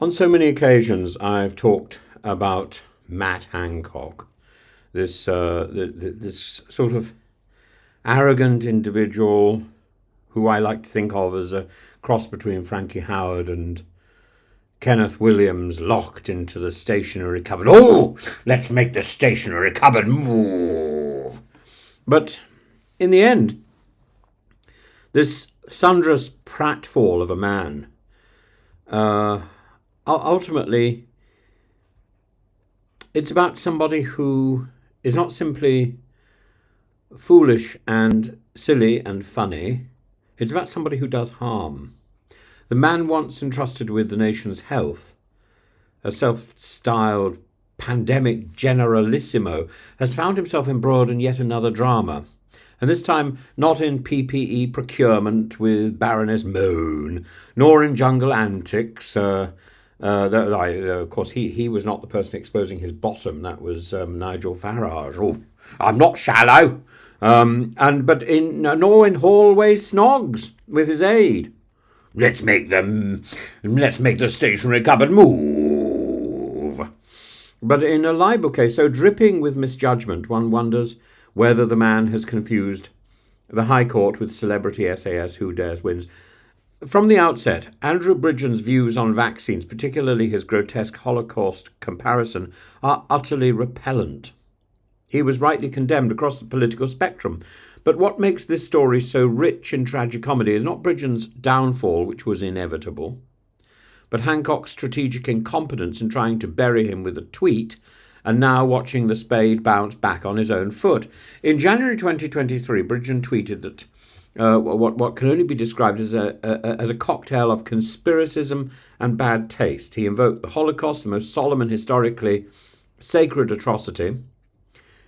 On so many occasions, I've talked about Matt Hancock, this sort of arrogant individual who I like to think of as a cross between Frankie Howard and Kenneth Williams locked into the stationery cupboard. Oh, let's make the stationery cupboard move. But in the end, this thunderous pratfall of a man ultimately, it's about somebody who is not simply foolish and silly and funny. It's about somebody who does harm. The man once entrusted with the nation's health, a self-styled pandemic generalissimo, has found himself embroiled in yet another drama. And this time not in PPE procurement with Baroness Moan, nor in jungle antics. Of course, he was not the person exposing his bottom. That was Nigel Farage. Oh, I'm not shallow. Nor in hallway snogs with his aide. Let's make the stationery cupboard move. But in a libel case so dripping with misjudgment, one wonders whether the man has confused the High Court with celebrity SAS Who Dares Wins. From the outset, Andrew Bridgen's views on vaccines, particularly his grotesque holocaust comparison, are utterly repellent. He was rightly condemned across the political spectrum. But what makes this story so rich in tragicomedy is not Bridgen's downfall, which was inevitable, but Hancock's strategic incompetence in trying to bury him with a tweet and now watching the spade bounce back on his own foot. In January 2023, Bridgen tweeted that what can only be described as a cocktail of conspiracism and bad taste. He invoked the Holocaust, the most solemn and historically sacred atrocity,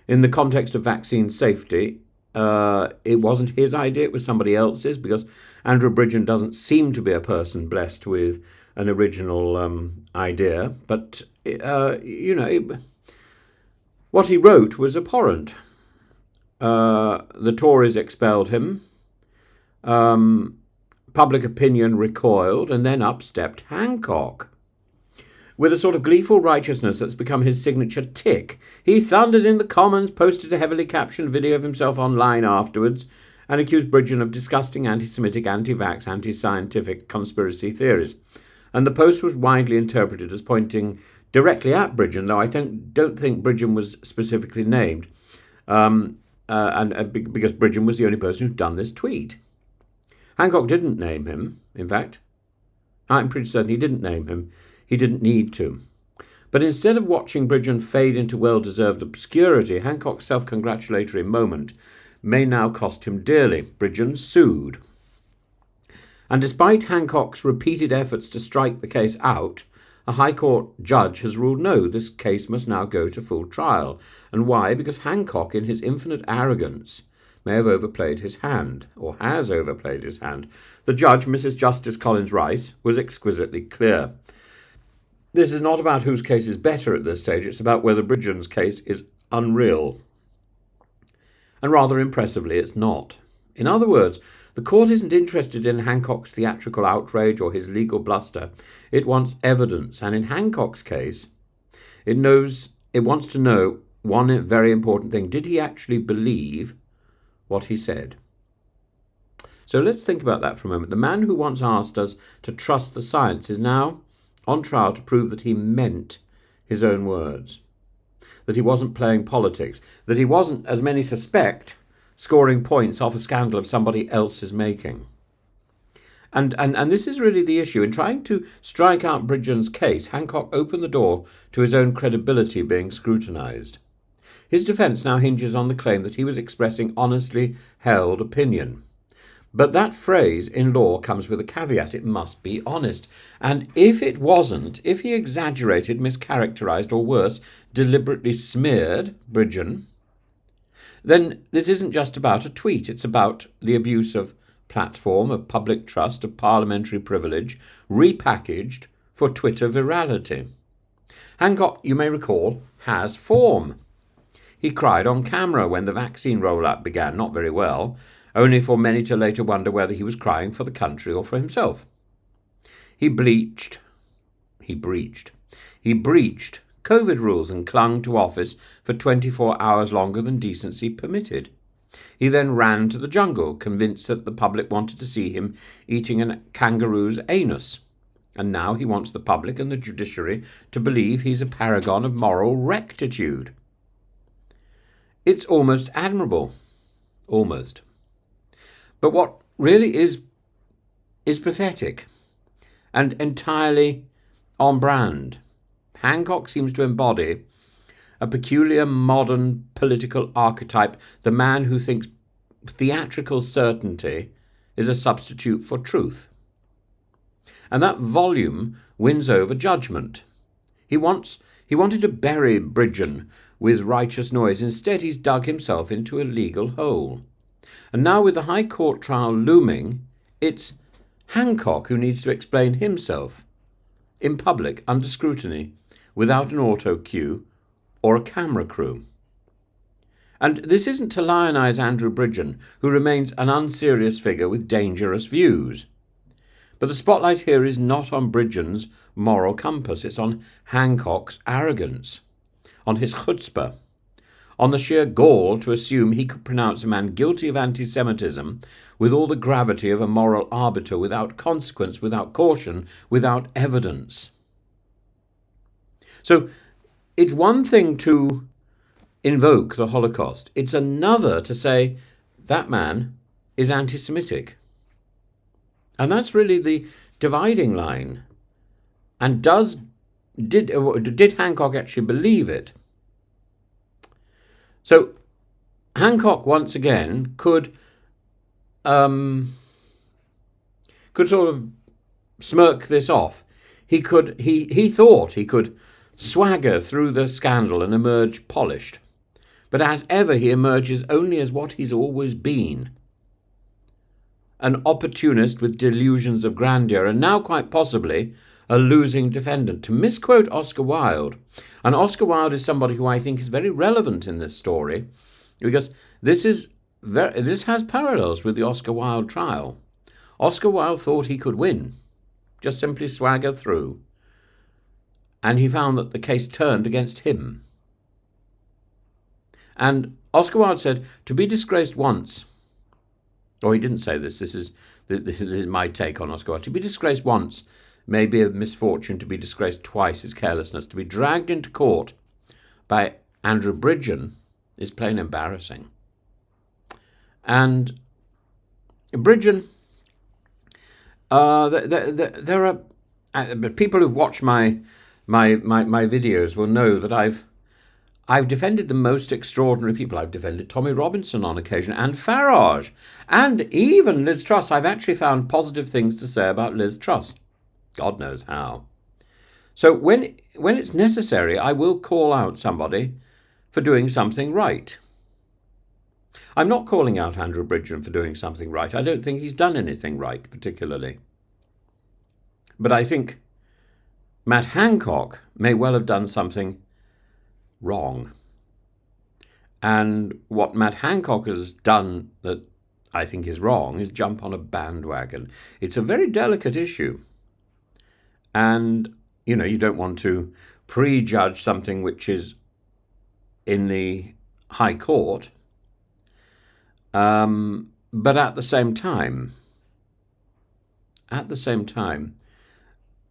in the context of vaccine safety. It wasn't his idea, it was somebody else's, because Andrew Bridgen doesn't seem to be a person blessed with an original idea. But, what he wrote was abhorrent. The Tories expelled him. Public opinion recoiled, and then up stepped Hancock. With a sort of gleeful righteousness that's become his signature tick, he thundered in the Commons, posted a heavily captioned video of himself online afterwards, and accused Bridgen of disgusting anti-Semitic, anti-vax, anti-scientific conspiracy theories. And the post was widely interpreted as pointing directly at Bridgen, though I don't think Bridgen was specifically named, because Bridgen was the only person who'd done this tweet. Hancock didn't name him, in fact. I'm pretty certain he didn't name him. He didn't need to. But instead of watching Bridgen fade into well-deserved obscurity, Hancock's self-congratulatory moment may now cost him dearly. Bridgen sued. And despite Hancock's repeated efforts to strike the case out, a High Court judge has ruled no, this case must now go to full trial. And why? Because Hancock, in his infinite arrogance, may have overplayed his hand, or has overplayed his hand. The judge, Mrs. Justice Collins Rice, was exquisitely clear. This is not about whose case is better at this stage, it's about whether Bridgen's case is unreal. And rather impressively, it's not. In other words, the court isn't interested in Hancock's theatrical outrage or his legal bluster. It wants evidence, and in Hancock's case, it wants to know one very important thing. Did he actually believe what he said? So let's think about that for a moment. The man who once asked us to trust the science is now on trial to prove that he meant his own words, that he wasn't playing politics, that he wasn't, as many suspect, scoring points off a scandal of somebody else's making. And this is really the issue. In trying to strike out Bridgen's case, Hancock opened the door to his own credibility being scrutinised. His defence now hinges on the claim that he was expressing honestly held opinion. But that phrase in law comes with a caveat. It must be honest. And if it wasn't, if he exaggerated, mischaracterised, or worse, deliberately smeared Bridgen, then this isn't just about a tweet. It's about the abuse of platform, of public trust, of parliamentary privilege, repackaged for Twitter virality. Hancock, you may recall, has form. He cried on camera when the vaccine rollout began, not very well, only for many to later wonder whether he was crying for the country or for himself. He bleached, he breached. He breached COVID rules and clung to office for 24 hours longer than decency permitted. He then ran to the jungle, convinced that the public wanted to see him eating a kangaroo's anus. And now he wants the public and the judiciary to believe he's a paragon of moral rectitude. It's almost admirable. Almost. But what really is pathetic and entirely on brand. Hancock seems to embody a peculiar modern political archetype, the man who thinks theatrical certainty is a substitute for truth. And that volume wins over judgment. He wanted to bury Bridgen with righteous noise. Instead, he's dug himself into a legal hole. And now with the High Court trial looming, it's Hancock who needs to explain himself in public under scrutiny without an auto cue or a camera crew. And this isn't to lionize Andrew Bridgen, who remains an unserious figure with dangerous views. But the spotlight here is not on Bridgen's moral compass. It's on Hancock's arrogance, on his chutzpah, on the sheer gall to assume he could pronounce a man guilty of antisemitism with all the gravity of a moral arbiter, without consequence, without caution, without evidence. So it's one thing to invoke the Holocaust. It's another to say that man is anti-Semitic. And that's really the dividing line. And did Hancock actually believe it? So Hancock once again could sort of smirk this off. He thought he could swagger through the scandal and emerge polished. But as ever, he emerges only as what he's always been. An opportunist with delusions of grandeur, and now quite possibly a losing defendant. To misquote Oscar Wilde, and Oscar Wilde is somebody who I think is very relevant in this story, because this has parallels with the Oscar Wilde trial. Oscar Wilde thought he could win, just simply swagger through, and he found that the case turned against him. And Oscar Wilde said, to be disgraced once, or he didn't say this, this is my take on Oscar Wilde, to be disgraced once may be a misfortune, to be disgraced twice is carelessness. To be dragged into court by Andrew Bridgen is plain embarrassing. And Bridgen, there are people who've watched my videos will know that I've defended the most extraordinary people. I've defended Tommy Robinson on occasion, and Farage, and even Liz Truss. I've actually found positive things to say about Liz Truss. God knows how. So when it's necessary, I will call out somebody for doing something right. I'm not calling out Andrew Bridgen for doing something right. I don't think he's done anything right, particularly. But I think Matt Hancock may well have done something wrong. And what Matt Hancock has done that I think is wrong is jump on a bandwagon. It's a very delicate issue. And, you don't want to prejudge something which is in the High Court. But at the same time,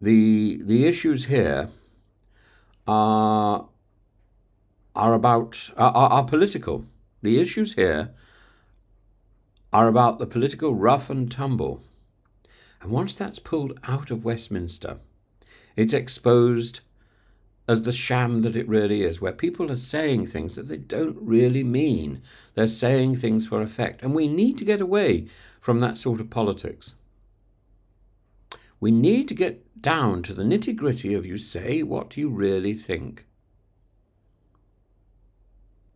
the issues here are political. The issues here are about the political rough and tumble. And once that's pulled out of Westminster, it's exposed as the sham that it really is, where people are saying things that they don't really mean. They're saying things for effect. And we need to get away from that sort of politics. We need to get down to the nitty-gritty of you say what you really think.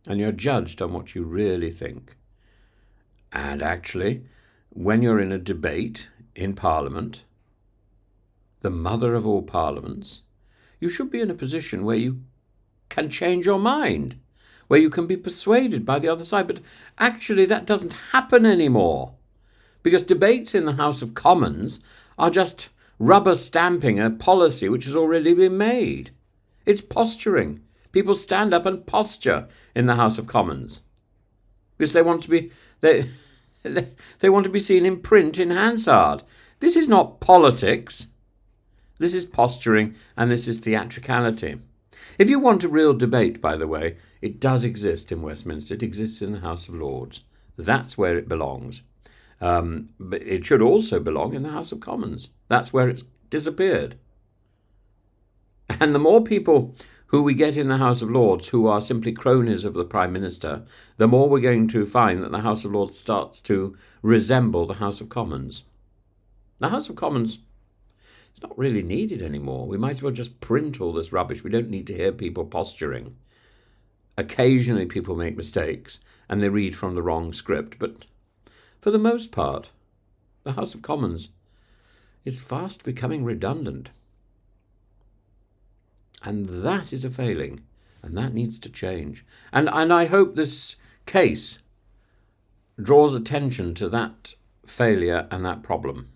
And you're judged on what you really think. And actually, when you're in a debate in Parliament, the mother of all parliaments, you should be in a position where you can change your mind, where you can be persuaded by the other side. But actually, that doesn't happen anymore, because debates in the House of Commons are just rubber stamping a policy which has already been made. It's posturing. People stand up and posture in the House of Commons because they want to be they want to be seen in print in Hansard. This is not politics. This is posturing, and this is theatricality. If you want a real debate, by the way, it does exist in Westminster. It exists in the House of Lords. That's where it belongs. But it should also belong in the House of Commons. That's where it's disappeared. And the more people who we get in the House of Lords who are simply cronies of the Prime Minister, the more we're going to find that the House of Lords starts to resemble the House of Commons. The House of Commons, it's not really needed anymore. We might as well just print all this rubbish. We don't need to hear people posturing. Occasionally people make mistakes and they read from the wrong script, but for the most part, the House of Commons is fast becoming redundant. And that is a failing, and that needs to change. And I hope this case draws attention to that failure and that problem.